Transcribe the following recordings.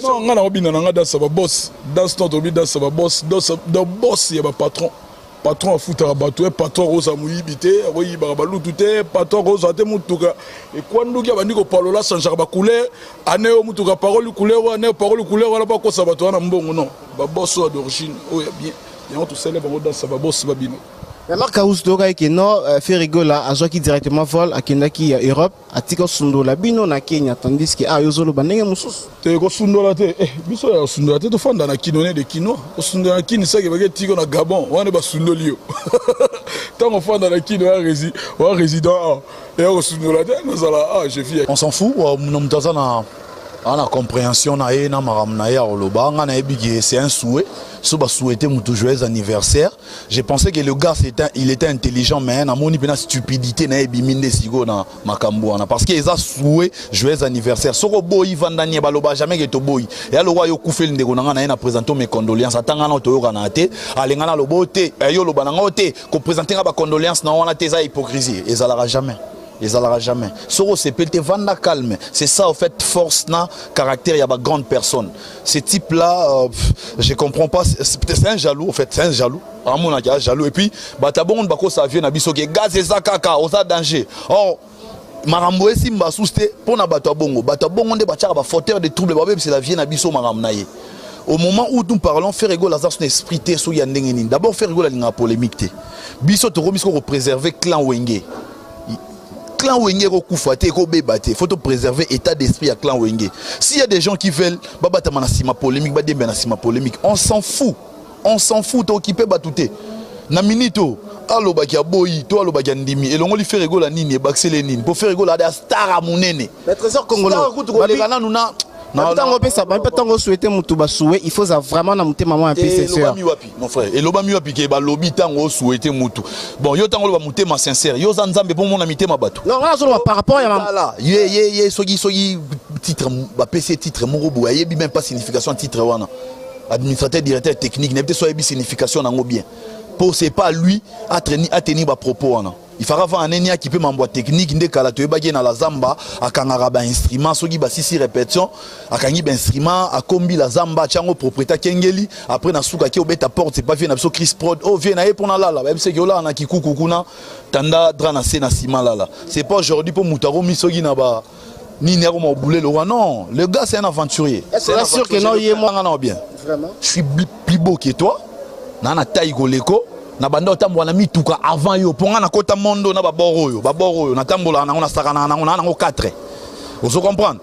Non, on a obina nanga dans sa boss. Dans notre obina dans sa boss. Dans boss il y a patron. Patron a foutu à bateau, patron rose à mouillibité, oui, barabalou tout est, patron rose à temoutuka. Et quand nous avons dit que parole là, sans jarba couleur, année au moutuka parole couleur, année parole couleur, voilà pas quoi ça va toi, non, non. Boss d'origine, oh, bien. Et on tout célèbre dans sa boss, va bien. Mais Marc Kaousdoga et non fait rigoler à qui directement vol à Kenaki Europe à Tiko Sundola bino na Kenya tandis que ah yozolo banenge mususu te ko Sundola te biso ya Sundola te to fanda na kino ne de kino o Sundola kini ça ke ba Tiko na Gabon wana ba Sundolio tant fanda na kino wa résident et o Sundola te nazala ah je vis on s'en fout mon tazana la compréhension na e na maram na ya oloba nga na ebigi c'est un souhait so ba souhaiter mon tout joyeux anniversaire. J'ai pensé que le gars il était intelligent mais na moni pena stupidité na ebiminde sigo na makambo na parce que ils a souhait joyeux anniversaire soko boyi vandanie baloba jamais que to boyi et alors yo kufeli ndeko nga na présenter mes condoléances atanga na to kana te alenga na lobote yo loba na ngote ko présenter ba condoléances na wana te za hypocrisie ezalera jamais. Ils n'alleront jamais. Soro c'est peut-être vanda calme. C'est ça en fait force na caractère. Il y a pas grande personne. Ce type là, je comprends pas. C'est un jaloux en fait. C'est un jaloux. À mon avis, jaloux. Et puis, batabon bako ça vient na biso que gaz et zakaka, osa danger. Or marambo esi mba souste pour na batabongo. Batabongo de bachara ba fauteur de troubles. Babé c'est la vie na biso maramnaye. Au moment où nous parlons, faire rigoler Lazare son esprit té so yandengeni. D'abord faire rigoler la polémique té. Biso to remis ko préserver clan Wenge. Clan Wenge rekoufaté ko bebate faut te préserver état d'esprit à clan Wenge. S'il y a des gens qui veulent babata manasima polémique ba dembe na sima polémique, on s'en fout to occupé batouté na minito allo ba kia boyi to allo ba kia ndimi elongo li faire rigola nini e baxele nini pour faire rigola da star amunene le trésor congolais babika nuna tango pesa ba tango souhaiter mutu ba souhait il faut vraiment na muté maman un peu c'est sûr mon frère et loba mi wapi ke ba lobi tango souhaiter mutu bon yo tango loba muté ma sincère yo zanzambe pour mon amité ma bato non là solo par rapport à là ye sogi titre ba PC titre mo robo yebi même pas signification titre wana administrateur directeur technique n'est peut-être soit yebi signification nango bien pour c'est pas lui à tenir ba propos wana. Il faudra avoir un ennemi qui peut m'envoyer technique ndé kala to ebagi na la zamba akangara ba instrument soki ba sisi répétition akangi ba instrument akombi la zamba chango propriétaire kengeli après na suka ki obeta porte c'est pas vient na so Chris Prod oh vient na pour na la ba c'est que là na kikuku kuna tanda drana na sima là c'est pas aujourd'hui pour mutaro misogi na ba ni nero mo boulé le non le gars c'est un aventurier c'est sûr que non il est moi non bien vraiment je suis plus beau que toi na taille goleko na bando tambola mituka avant yo ponga na kota mondo na baboro na tambola na ona sakana na ona 4 vous comprenez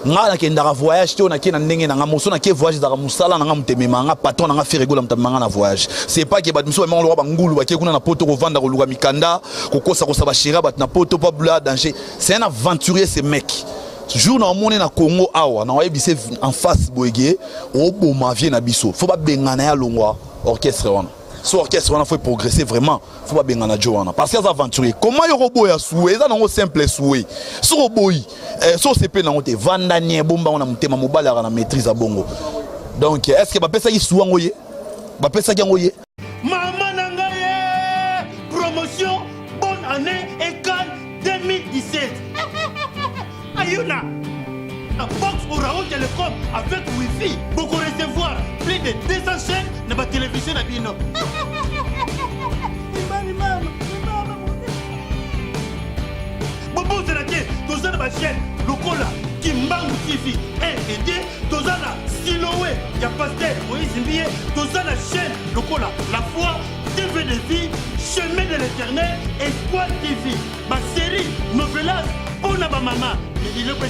nga na kendara voyage to na kena ndenge na ngamoso na ke voyage za musala na ngamutemema nga patron na nga faire rigola mtamanga na voyage c'est pas que badmiso ba ngolo ba ngulu ba ke kuna na poto ko vanda ko luka mikanda ko kosa ko sabashira bat na poto pas bla danger c'est un aventurier ce mec jour na moni na Congo awa na wayebise en face boyé o boma vie na biso faut pas bengana ya longwa orchestre wana. Ce orchestre il faut progresser vraiment. Il faut pas bien en adjoindre. Parce qu'il y a des aventuriers. Comment il y a robot à souhait? Ça non simple souhait. Ce robot, so c'est pas n'importe vandanie bomba on a monté ma mobile à la maîtrise à bongo. Donc est-ce que Bapé ça y souhait envoyé? Bapé ça y envoyé? Maman Nangaye promotion bonne année et Cannes 2017. Ayuna. La box au Raon Télécom avec Wi-Fi. Beaucoup recevoir plus de 200 chaînes dans la télévision à Bino. Bobo c'est la quai, tous dans la chaîne, le cola, Kimbangu TV, 1 et 2, tous dans la Siloé, il y a Pasteur, Moïse Mbié, tous dans la chaîne, le cola, la foi, TV de vie, chemin de l'éternel, Espoir TV, ma série, novelas, pour la maman, il est pas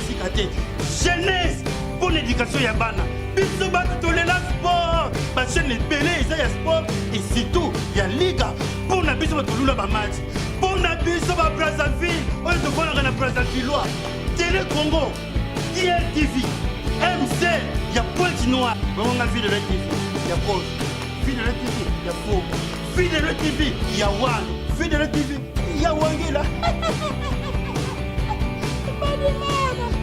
jeunesse pour l'éducation yabana. Biso ba tolela sport. Ba chaîne belé ça y a sport et surtout il y a liga pour na biso ba tolula ba match. Pour na biso ba Brazzaville, on te voit na Brazzaville. Télé Congo, DLTV, MC, il y a Pointe Noire. On a vu de la TV, il y a Pause. Vu de la TV, il y a Faux. Vu de la TV, il y a One. Vu de la TV, il y a Wangela.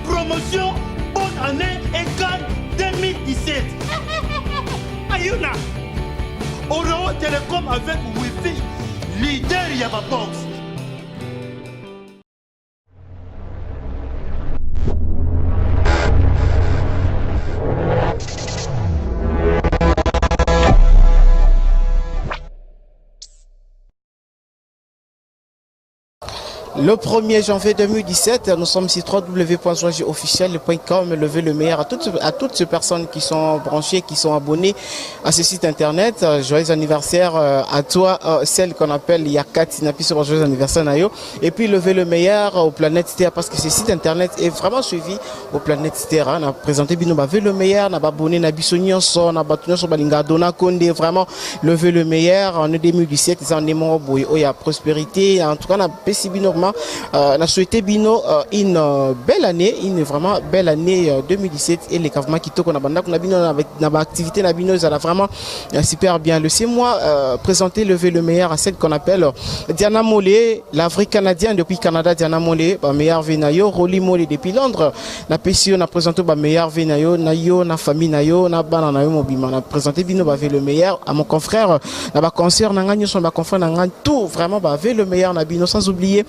Promotion, bonne année et Cannes 2017. Ayuna. Oro Télécom avec Wi-Fi. Leader Yaba Box. Le 1er janvier 2017, nous sommes sur www.joieofficiel.com. Levez le meilleur à toutes ces personnes qui sont branchées, qui sont abonnées à ce site internet. Joyeux anniversaire à toi, celle qu'on appelle Yakati Napi sur joyeux anniversaire Nayo. Et puis levez le meilleur aux planètes Terre parce que ce site internet est vraiment suivi aux planètes Terre. On a présenté Bino Bavé le meilleur, on a abonné Nabisonio Son, on a battu sur Balinga Dona Konde. Vraiment levez le meilleur en 2017. Ils ont démon boy, il y a prospérité. En tout cas, on a baissé Bino. On a souhaité Bino une belle année, une vraiment belle année 2017 et les gouvernements qui toquent avec l'activité Nabino, ça a vraiment super bien. Laissez-moi présenter lever le meilleur à celle qu'on appelle Diana Mollet, la vraie canadienne depuis Canada. Diana Mollet, meilleur Venayo, Rolly Mollet depuis Londres. La PCO on a présenté meilleur Venayo, Nayo, na famille Nayo, na bana Nayo Mobima. On a présenté Bino bavé le meilleur à mon confrère, na concert Nangani son ma confrère Nangan tout vraiment bavé le meilleur Nabino sans oublier.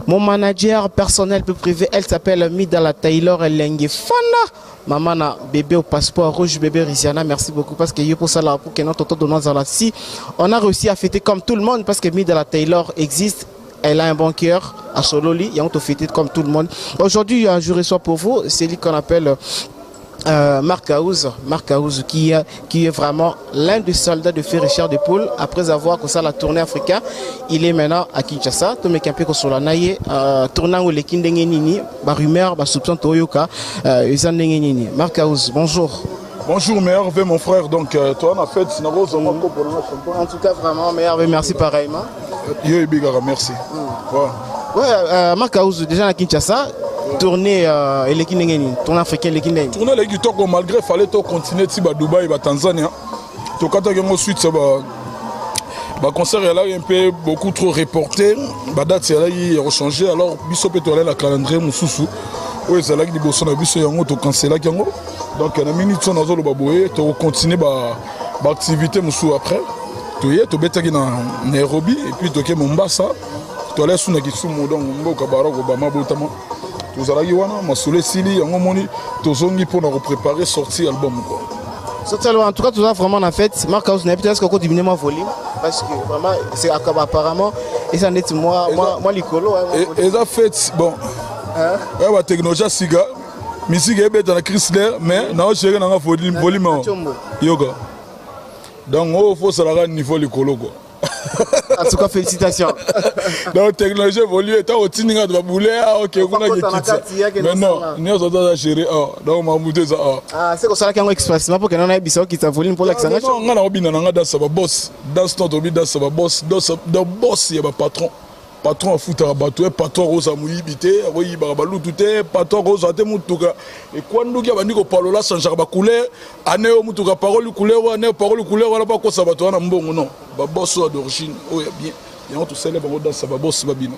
Mon manager personnel peu privé, elle s'appelle Midala Taylor Elengue Fana. Maman na bébé au passeport rouge, bébé Riziana, merci beaucoup parce que pour ça là, pour que notre toto de si on a réussi à fêter comme tout le monde parce que Midala Taylor existe. Elle a un bon cœur à Sololi, et on te fête comme tout le monde. Aujourd'hui, un jour et soir pour vous, c'est lui qu'on appelle Marc House qui est vraiment l'un des soldats de Feu Richard de Poule. Après avoir que ça la tournée africaine, il est maintenant à Kinshasa. Tout me campé sur la naïe tournant au Lekindengeni, ba rumeur, ba soupçon Toyoka, Izandengenini. Marc House, bonjour. Bonjour Merveille mon frère, donc toi on a fait En tout cas vraiment Merveille, merci pareillement. Yo Bigara, merci. Ouais, Marc House déjà à Kinshasa. Tournée tournée africaine Lekindengeni. Tournée les Kitoko malgré fallait continuer à Dubaï, à Tanzanie. To kata que suite ça bah concert là un peu beaucoup trop reporté, bah date là il a changé alors biso peut aller la calendrier mususu. Oui, c'est là que les na biso yango to cancela yango. Donc na minute son azolo baboye to continuer ba activité musu après. To yé to betaki na Nairobi et puis to ke Mombasa. To aller sous na Kisumu donc mboka barako ba mabotama. To zalaki wana masole sili yango moni to zongi pour na préparer sortir album quoi. En tout cas, tout ça vraiment en fait, Marc House n'a peut-être qu'au diminuer mon volume parce que vraiment c'est apparemment et ça net moi l'icolo. Et ça fait bon. Ouais, la technologie siga, musique est bête dans la Chrysler, mais non j'ai dans la volume yoga. Donc il faut ça la niveau l'icolo quoi. En tout cas, félicitations. La technologie évolue, tant au tininga de bouler, ok, on a quitté. Mais non, nous avons géré, donc on a monté ça. Ah, c'est comme ça qu'on express, mais pour que nous ayons besoin qui volume pour l'accent. Non, on a obligé dans ça va boss, dans ce temps obligé dans ça va boss, dans boss il y a patron. Patron a foutu à bateau, patron rose à mouillibité, oui, barabalou tout est, patron rose à temoutuka. Et quand nous avons dit que parole là, sans jarba couleur, année au moutuka parole couleur, année parole couleur, voilà pas quoi ça va toi, on a bon non. Bah boss d'origine, oh y a bien. Et on te célèbre dans ça va boss babino.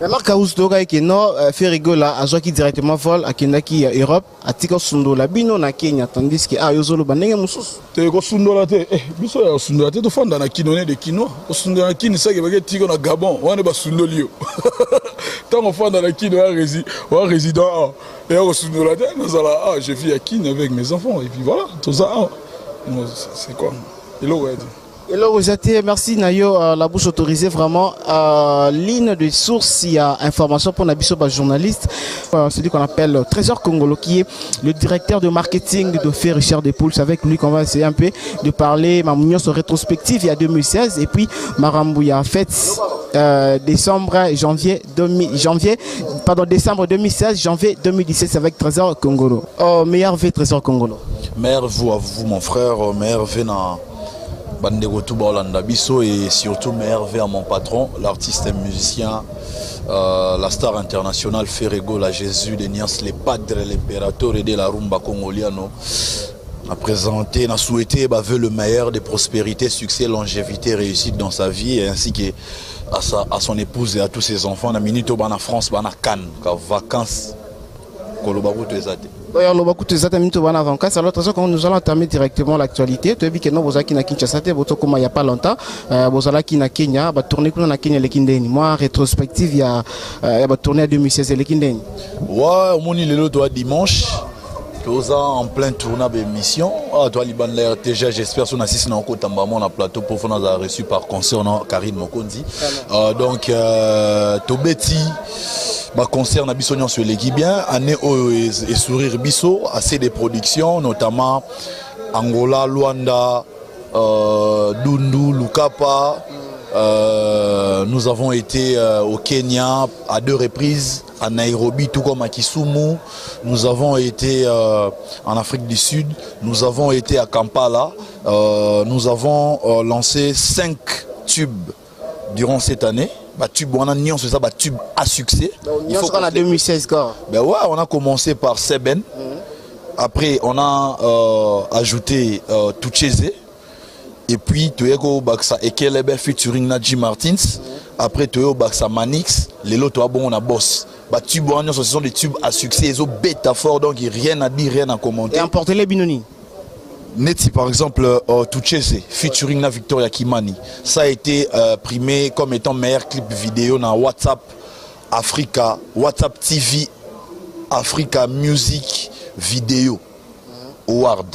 Marc House Doga qui non fait rigola à qui directement vol à Kendaki Europe à Tiko Sundo la bino na Kenya tandis que ah yozolo banenge mususu te ko sundo la te biso ya sundo la te to fanda na kinone de kino o sundo na kini ça ke Tiko na Gabon wana ba sundo lio tant on fanda na kino wa résident et au sundo la te nous ala je vis à Kine avec mes enfants et puis voilà tout ça c'est quoi et là ouais. Et là, vous êtes, merci Nayo, la bouche autorisée vraiment. Ligne de source, il y a information pour Nabiso, journaliste, celui qu'on appelle Trésor Congolo, qui est le directeur de marketing de Feu Richard de Poule. C'est avec lui qu'on va essayer un peu de parler Mamounion sur rétrospective il y a 2016 et puis Marambouya fête décembre 2016, janvier 2017 avec Trésor Congolo. Meilleur V Trésor Congolo. Meilleur vous à vous mon frère, meilleur V na Bandego Touba Olanda Bisso et surtout Merveille à mon patron, l'artiste et musicien, la star internationale Ferrego, la Jésus de Nias, le padre, l'impérateur et de la rumba congoliano. A présenté, a souhaité veut le meilleur de prospérité, succès, longévité, réussite dans sa vie ainsi qu'à son épouse et à tous ses enfants. Na minute au en France, à Cannes, vacances, Kolobaru Tezate. Alors, nous allons entamer directement l'actualité. Tu as vu que nous avons na Kinshasa, il n'y a pas longtemps, nous avons na Kenya, tourné na Kenya Lekindeni. Moi, rétrospective, il y a tourné à 2016 Lekindeni. Ouais, au moins il est là dimanche. Toza en plein tournage d'émission. Ah, toi, Liban la RTG, j'espère que son assistant en côte en a plateau pour faire a reçu par concert Karine Mokondi. Donc, Tobeti, concert na biso sur l'équipe bien, année et sourire biso, assez de productions, notamment Angola, Luanda, Dundu, Lukapa. Nous avons été au Kenya à 2 reprises, à Nairobi tout comme à Kisumu. Nous avons été en Afrique du Sud. Nous avons été à Kampala. Nous avons lancé 5 tubes durant cette année. Tube, on a c'est ça, tube à succès. Il faut qu'on a 2016 quoi. Ben ouais, on a commencé par Seben. Après, on a ajouté Tucheze. Et puis, tu es au Baksa Ekelebe featuring Nadji Martins. Après, tu es au Baksa Manix. Les lots, tu as bon, on a boss. Tubes, ce sont des tubes à succès. Ils ont bêta fort, donc il n'y a rien à dire, rien à commenter. Et emporter les Binoni. Neti, par exemple, Tuchese featuring na Victoria Kimani. Ça a été primé comme étant meilleur clip vidéo dans WhatsApp Africa, WhatsApp TV Africa Music Video Award.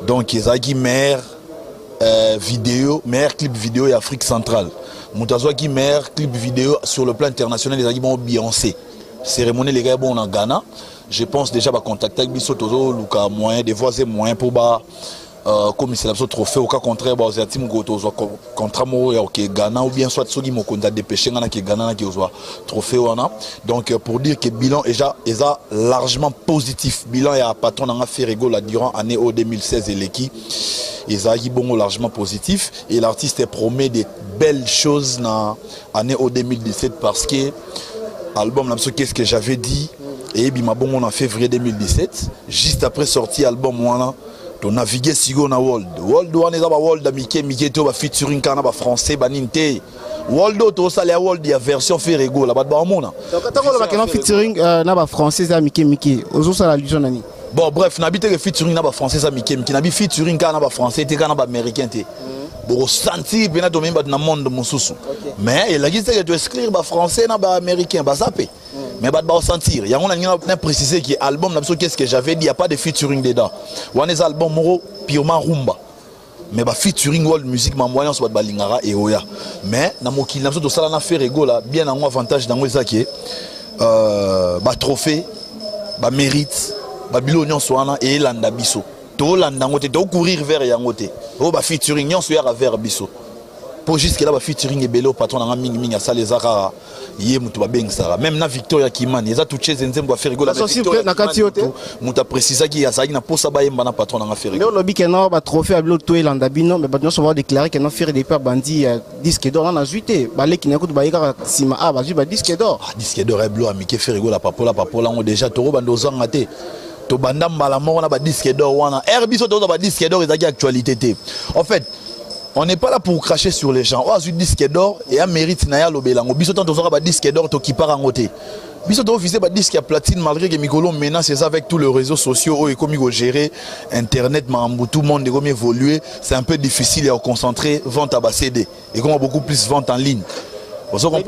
Donc, ils ont meilleur vidéo, meilleur clip vidéo et Afrique centrale. Moutazoa qui meilleur clip vidéo sur le plan international, les ont Beyoncé. Cérémonie les gars bon en Ghana. Je pense déjà à contacter avec Bissotozo, Luka moyen, des voisins moyens pour comme c'est l'absolu trophée au cas contraire, aux team gotozo contrat ok Ghana ou bien soit ceux qui m'ont dépêché Ghana qui Ghana qui ont trophée wana. Donc pour dire que bilan est largement positif. Bilan est à patron dans fait rigolo durant année 2016 et l'équipe. Ils ont bon largement positif et l'artiste promet des belles choses dans année 2017 parce que album là qu'est-ce que j'avais dit et bima bon on en février 2017 juste après sorti album voilà to naviguer sigo na world one eza ba world Mickey to ba featuring kana ba français ba ninte world to ça la world ya version fait rigolo ba mona donc tant que ba kana featuring na ba français za Mickey ozo ça la illusion nani. Bon bref n'habite que featuring na ba français za Mickey nabi featuring kana ba français te kana ba américain te pour sentir bien to même dans monde mususu mais il a dit que tu exclure ba français na ba américain ba zappé mais ba sentir ya on a précisé que album qu'est-ce que j'avais dit il y a pas de featuring dedans on est album moro purement rumba mais ba featuring world music ma moyen soit ba lingara et oya mais na mokili na to sala na faire rigolo bien en avantage dans ezaki ba trophée ba mérite ba bilonion soana et landa biso to landa ngote to courir vers yangote o ba featuring nyon soya vers biso pour juste que là ba featuring et belo patron na mingi ya salezaka yé mutu ba bengsara même na Victoria Kimani eza touché zenzembo ba faire rigolo na katiote muta précisa ki ya sagi na posa ba yemba na patron na faire rigolo mais lobi que non ba trophée ablo to elanda bino mais ba non savoir déclarer que non faire des pas bandi disque d'or na juité ba le ki na kutu ba yika sima ba ju ba disque d'or disque d'or et blo amike faire rigolo papola on déjà toro bando zanga te to banda mbala moko na ba disque d'or wana herbiso to ba disque d'or ezaki actualité te en fait on n'est pas là pour cracher sur les gens. Oh, disque d'or et un mérite na ya lobelango. Biso tant on ba disque d'or to qui part en côté. Biso to officier ba disque à platine malgré que Mikolo maintenant c'est ça avec tous les réseaux sociaux et comme il gérer internet mambu tout le monde est comme évoluer, c'est un peu difficile à concentrer vente à CD et comme beaucoup plus vente en ligne. Ce sont des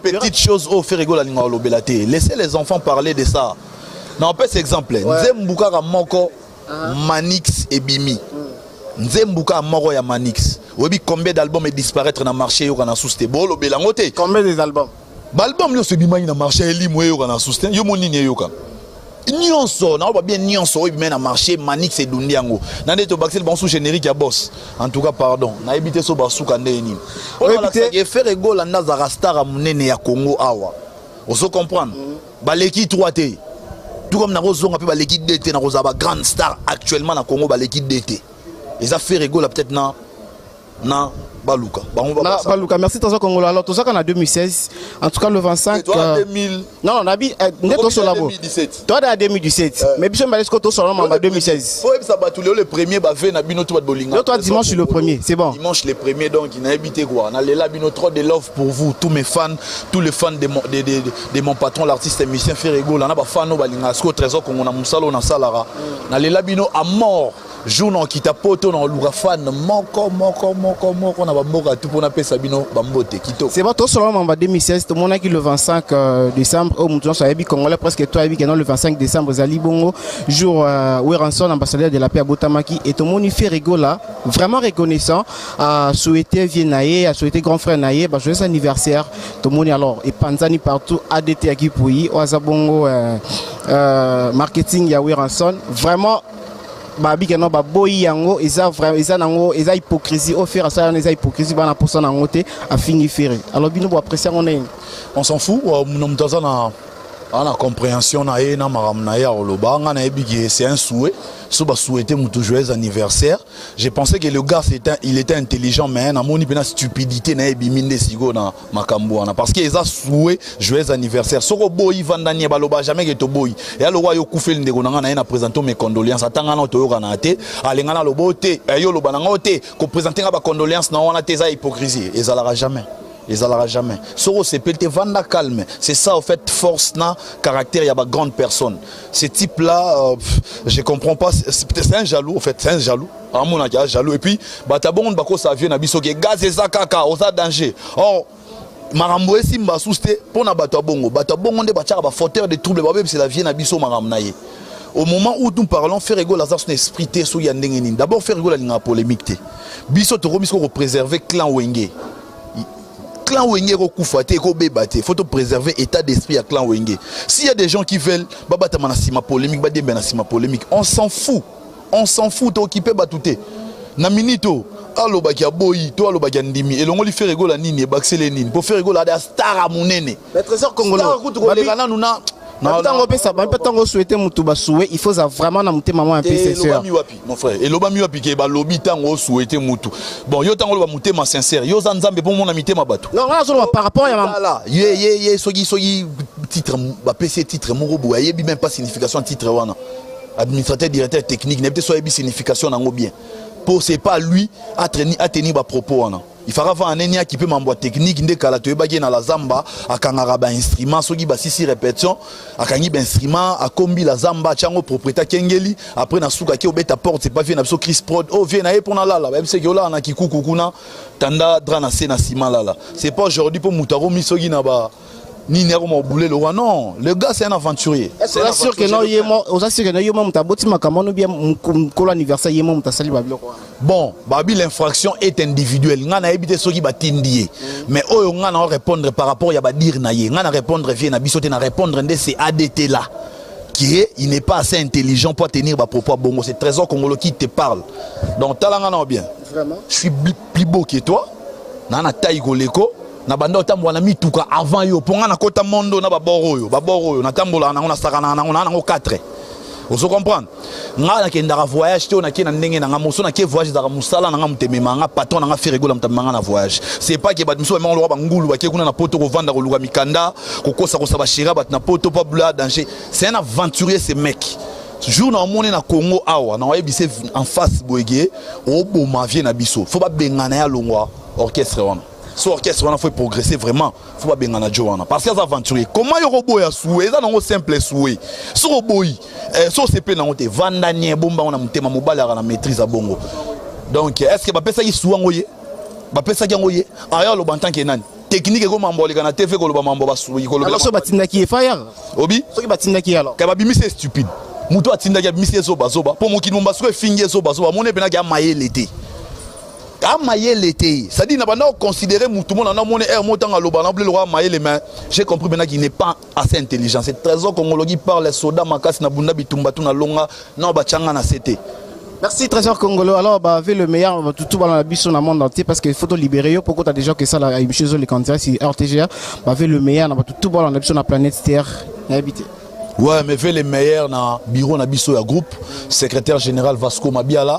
petites choses au faire rigoler la lobelate. Laissez les enfants parler de ça. Non, pas cet exemple. Nzembuka moko Manix et Bimi. Nzembuka moko ya Manix. Obi combien d'albums est disparaître dans le marché yo kana souste bolo belangote. Combien des albums? Album yo se bima na marché limo yo kana souste. Yo monini yo kan. Nyonso na ba bien nyonso obi na marché Manix et Dundiango. Na ndeto baxel bon sous générique ya boss. En tout cas pardon. Na ebité so basuka ndeni. On ebité faire rigolo na za star munene ya Congo awa. Oso comprendre. Baleki 3T. Tout comme na rozonga pe ba l'équipe d'été na rozaba grande star actuellement na Congo ba l'équipe d'été. Les affaires rigolo peut-être na Baluka. Baluka, merci Tozo Congolo. Alors tout ça qu'on a 2016, en tout cas le 25. Toi 2000. Non, on a dit toi 2017. Toi en 2017. Mais bien sûr toi sur en 2016. Faut ça batouler le premier ba fait na bino toi bolinga. Toi dimanche le premier, c'est bon. Dimanche le premier donc il n'a habité quoi. On a là bino trop de love pour vous tous mes fans, tous les fans de mon patron l'artiste musicien Ferrego, on a ba fan no balinga sko trésor qu'on a musalo na salara. On a là bino à mort. jour na kita poto na luka fan moko na bamboka tout pour na pesa bino bambote kitoko. C'est pas tout seulement en 2016 tout le monde qui le 25 décembre au Mouton ça yebi congolais presque toi yebi que le 25 décembre Zali Bongo jour Weranson ambassadeur de la paix à Botamaki et tout le monde fait rigola vraiment reconnaissant à souhaiter Viennaye à souhaiter grand frère Naye bah joyeux anniversaire tout le monde alors et Panzani partout ADT à Kipoui Oazabongo marketing ya Weranson vraiment babi que non ba boyi yango eza hypocrisie au faire ça eza hypocrisie bana pour ça nango te a fini faire alors bino bo apprécier on s'en fout nous sommes en compréhension na e na maram na ya oloba ngana ebigi c'est un souhait so ba souhaiter mutu joyeux anniversaire. J'ai pensé que le gars il était intelligent mais na moni pena stupidité na ebiminde sigo na makambo na parce que eza souhait joyeux anniversaire soko boyi vandani baloba jamais que to boyi et alors yo kufeli ndeko na ngana na présenter mes condoléances atanga na to yoka na te alenga na lobote yo loba na ngote ko présenter ba condoléances na wana te eza hypocrisie ezalera jamais. Ils n'alleront jamais. Soro c'est peut-être vanda calme. C'est ça en fait force na caractère il y a pas grande personne. Ce type là je comprends pas c'est un jaloux en fait c'est un jaloux. À mon avis jaloux et puis batabon bako ça vient na biso ke gaz et kaka osa danger. Or marambo esimba souste pour na batabongo nde bachaka ba fauteur de troubles ba c'est la vie na biso maramnaye. Au moment où nous parlons, faire rigoler Lazare son esprit té so yandengeni. D'abord faire rigoler la polémique té. Biso to remis ko préserver clan Wenge. Clan Wenge il faut préserver l'état d'esprit à clan Wenge. S'il y a des gens qui veulent polémique, polémique, on s'en fout. On s'en fout, occupé batouté. Naminito, allo bakia boyi, to allo bakia ndimi. Et l'on lui fait rigoler nini, baxele nini. Pour faire rigoler des stars à mon nene. Le trésor congolais. Il faut vraiment monter maman un peu c'est sûr. Mon frère, et l'oba miwapi qui est lobby tango souhaiter mutu. Bon, yo tango va monter ma sincère. Yo zanzambe pour mon amité ma bateau. Non, là par rapport à là, sogi titre ba PC titre mon robot, il y a même pas signification titre wana. Administrateur directeur technique, n'est peut-être soit signification nango bien. Pour c'est pas lui à tenir ba propos wana. Il faudra avoir un ennemi qui peut m'envoyer technique ndé kala to ebagi na la zamba akangara ba instrument soki ba sisi répétition akangi ba instrument akombi la zamba chango propriétaire kengeli après na suka ki obeta porte c'est pas vient na so Chris Prod oh vient na pour na la même c'est que là na kikuku kuna tanda drana na ciment là c'est pas aujourd'hui pour mutaro misogi na ba ni nero mo boulé le roi non le gars c'est un aventurier c'est sûr que non yemo on sûr que non yemo mutaboti makamano bien ko l'anniversaire yemo mutasali babilo quoi. Bon, babi l'infraction est individuelle. Ngana ebité soki batindie. Mais oyo ngana répondre par rapport ya ba dire na ye. Ngana répondre vient na bisoté na répondre ndé c'est ADT là. Qui est il n'est pas assez intelligent pour tenir ba propos bongo, c'est Trésor Congolo qui te parle. Donc talanga na bien. Vraiment. Je suis plus beau que toi. Nana taille goleko. Na banda otambola na mituka avant yo ponga na kota mondo na baboro na tambola na on a sakana na on a 4. Vous comprenez? Nga na kenda voyage te on a kena ndenge na ngamoso na ke voyage za musala na ngamutemema nga patron na faire rigola mutamanga na voyage. C'est pas que badmiso ba ngolo ba ngulu ba ke kuna na poto ko vanda ko luga mikanda ko kosa ko sabashira bat na poto pas bla danger. C'est un aventurier ce mec. Ce jour na moni na Congo awa na wayebise en face boyé o boma vient na biso. Faut pas bengana ya longwa orchestre wana. Ce orchestre il faut progresser vraiment faut pas bien en Joanna parce que ça aventurier comment y robot ya soué ça non simple soué ce robot so CP na ngote vandanie bomba on a mutema mobala na maîtrise à bongo donc est-ce que ba pesa ki souwa ngoye ba pesa ki ngoye aya lo bantan ke nani technique ko mambolika na TV ko lo ba mambo ba soué ko lo alors so batinda ki fire obi so ki batinda ki alors ka ba bimi c'est stupide muto atinda ki bimi c'est zo bazoba pour mo ki numba so finge zo bazoba mon epena ki amaye l'été l'été, ça dit n'a pas considéré tout le monde en a mon air montant à l'oban le roi maïe les mains. J'ai compris maintenant qu'il n'est pas assez intelligent. C'est Trésor Congologi parle les soldats makas na bunda bitumba tuna longa na bachanga na CT. Merci Trésor Congolo. Alors bah avec le meilleur tout dans la biche sur le monde entier parce qu'il faut te libérer pourquoi t'as déjà que ça là chez eux les candidats si RTGA bah avec le meilleur tout dans la biche sur la planète Terre habité. Ouais, mais fait les meilleurs dans le bureau Nabiso ya groupe, secrétaire général Vasco Mabiala,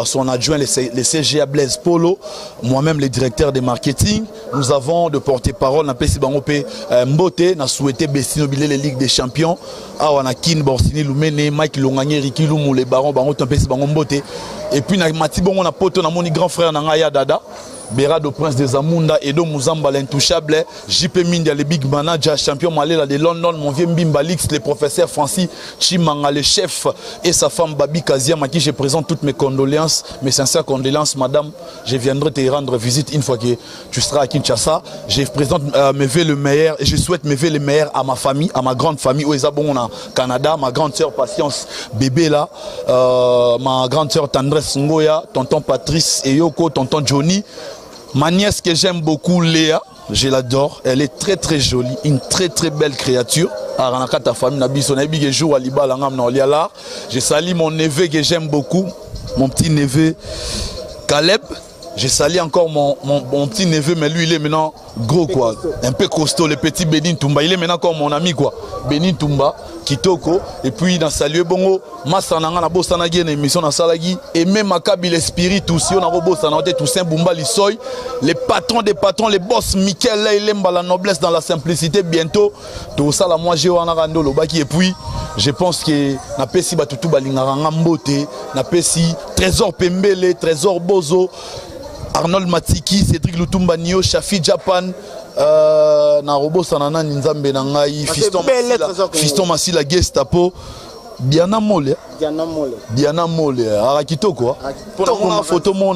son adjoint le CGA Blaise Polo, moi-même le directeur de marketing. Nous avons de porter-parole na pesi bango pe Mbote, na souhaité Bessino Bilé les Ligues des Champions. Awana Kin Borsini Lumene, Mike Longanye, Ricky Lumu les Barons bango pesi bango Mbote. Et puis na Mati bongo na poto na moni grand frère na Ngaya Dada. Berado Prince des Amunda, Edo Mouzamba l'intouchable, JP Mindia le big manager, champion Malela de London, mon vieux Mbimbalix, le professeur Francis Chimanga, le chef, et sa femme Babi Kaziam, à qui je présente toutes mes condoléances, mes sincères condoléances, madame. Je viendrai te rendre visite une fois que tu seras à Kinshasa. Je présente mes vœux le meilleur et je souhaite mes vœux le meilleur à ma famille, à ma grande famille, où est bon au Canada, ma grande sœur Patience Bébé là, ma grande sœur Tendresse Ngoya, tonton Patrice et Yoko, tonton Johnny. Ma nièce que j'aime beaucoup, Léa, je l'adore. Elle est très très jolie, une très très belle créature. Je salue mon neveu que j'aime beaucoup, mon petit neveu Caleb. Je salue encore mon petit neveu, mais lui il est maintenant gros quoi, un peu costaud, le petit Benin Tumba. Il est maintenant comme mon ami quoi, Benin Tumba, Kitoko. Et puis dans saluer bongo, Massananga na bosana gi na émission na salagi et même Akabi l'esprit aussi on a robosana tout Toussaint Bumba Lissoy, les patrons des patrons, les boss Michael là il aime la noblesse dans la simplicité bientôt. Tout ça là moi j'ai wana rando lobaki et puis je pense que na pesi batutu balingaranga mbote, na pesi Trésor Pembele, Trésor Bozo, Arnold Matiki, Cédric Lutumba Nio, Shafi Japan, Narobo Sanana Nzambe Nangai, Fiston Masila Gestapo, Diana Mole. Diana Mole, Arakito quoi. Pour la photo mon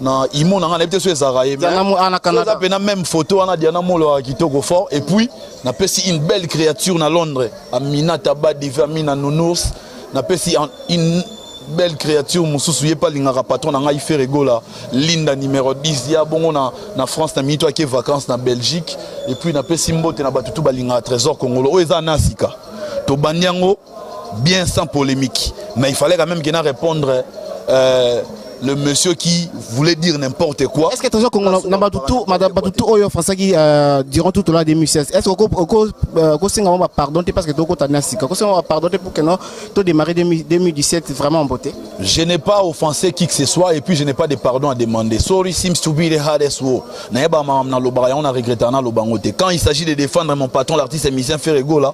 na Imo Nanga n'était sur Zaraï. Diana Mole en Canada. On a même photo on a Diana Mole Arakito fort. Et puis on a pesi une belle créature na Londres, Amina Taba Divamina Nounours, on a pesi une belle créature, Moussouye pas l'ingara patron n'a fait rigola. Linda numéro 10, ya bon na France na minito qui vacances na Belgique et puis na Pessimbo te na batutu balinga trésor congolo. Oeza nasika. To banyango bien sans polémique. Mais il fallait quand même qu'il ait répondre le monsieur qui voulait dire n'importe quoi. Est-ce que Trésor Congolo na batutu oyo français qui durant toute la 2016. Est-ce que singa on va pardonner parce que to kota nasika. Ko singa on va pardonner pour que non to démarrer 2017 vraiment en beauté. Je n'ai pas offensé qui que ce soit et puis je n'ai pas de pardon à demander. Sorry seems to be the hardest war. Na yeba na lobara on a regretté na lobangote. Quand il s'agit de défendre mon patron l'artiste et musicien Ferrego là,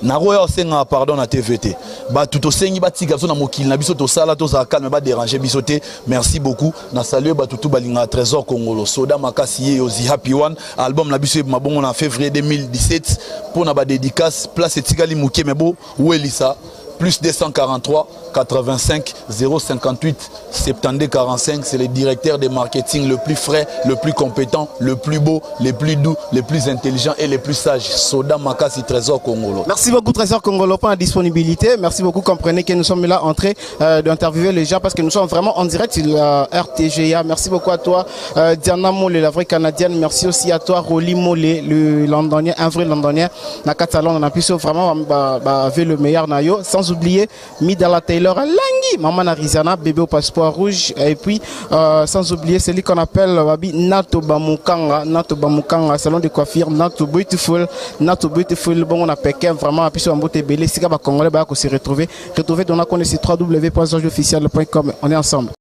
na roya singa pardon à TVT. Ba tout sengi ba tika so na mokili na biso to sala to za calme ba déranger bisoté. Merci beaucoup. Na salué Batutu Balinga Trésor Congolo. Soda Makasi Ozi Happy One. Album na biso mabongo en février 2017. Pour na ba dédicace. Place Tigali Mouké Mebo. Où Elissa. Plus 243 85 058 72 45. C'est le directeur de marketing le plus frais, le plus compétent, le plus beau, le plus doux, le plus intelligent et le plus sage. Soda Makasi Trésor Congolo. Merci beaucoup Trésor Congolo pour la disponibilité. Merci beaucoup. Comprenez que nous sommes là en train d'interviewer les gens parce que nous sommes vraiment en direct sur la RTGA. Merci beaucoup à toi Diana Mole, la vraie Canadienne. Merci aussi à toi Rolly Mole, le Londonien, un vrai Londonien. Na Catalan, on a pu vraiment avec le meilleur nayo. Sans oublier Midala Taylor Langi, Maman Arizana, bébé au passeport rouge, et puis sans oublier celui qu'on appelle Nato Bamukanga, salon de coiffure, Nato Beautiful, bon on a Pékin, vraiment à plus en beauté belé, si on Congolais va se retrouver dans la connaissance www.officiel.com, on est ensemble.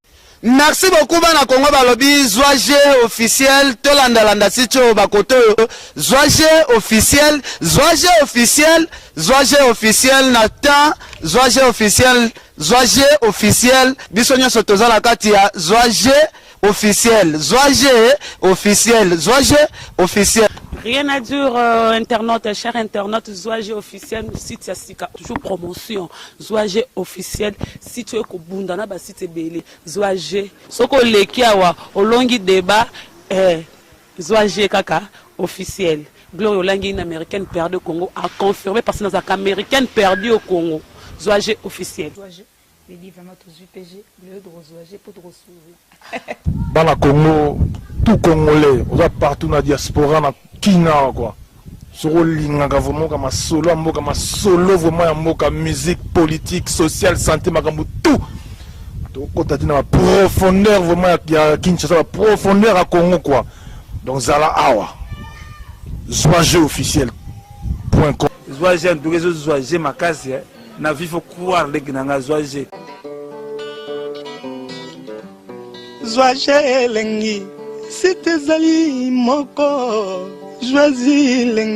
Merci beaucoup bana Congo balobi Zoagé officiel tolandalanda sicho bakoto Zoagé officiel Nathan Zoagé officiel bisonyo sotoza la kati ya Zoagé officiel. Rien à dire, internaute, cher internaute, Zoagé officiel, site Yassika, toujours promotion, Zoagé officiel, site Kobundana, site Belé, Zoagé, Soko Lekiawa, au longi débat, Zoagé Kaka officiel. Gloire au langue américaine perdue au Congo, a confirmé parce que nos américaines perdues au Congo, Zoagé officiel. Les livres à PG, le droit Zoagé pour trop dans la Congo, tout Congolais, on va partout dans la diaspora, dans Kina quoi. Sur l'inga vraiment comme solo vraiment comme musique, politique, sociale, santé, tout. Donc quand tu as profondeur vraiment il y a Kinshasa, profondeur à Congo quoi. Donc Zala Awa. Zoagé officiel.com. Zoagé en tout cas Zoagé ma case na vivre croire les gnanga Zoagé. Zoagé lengi, c'était Zali moko, Joisi lengi.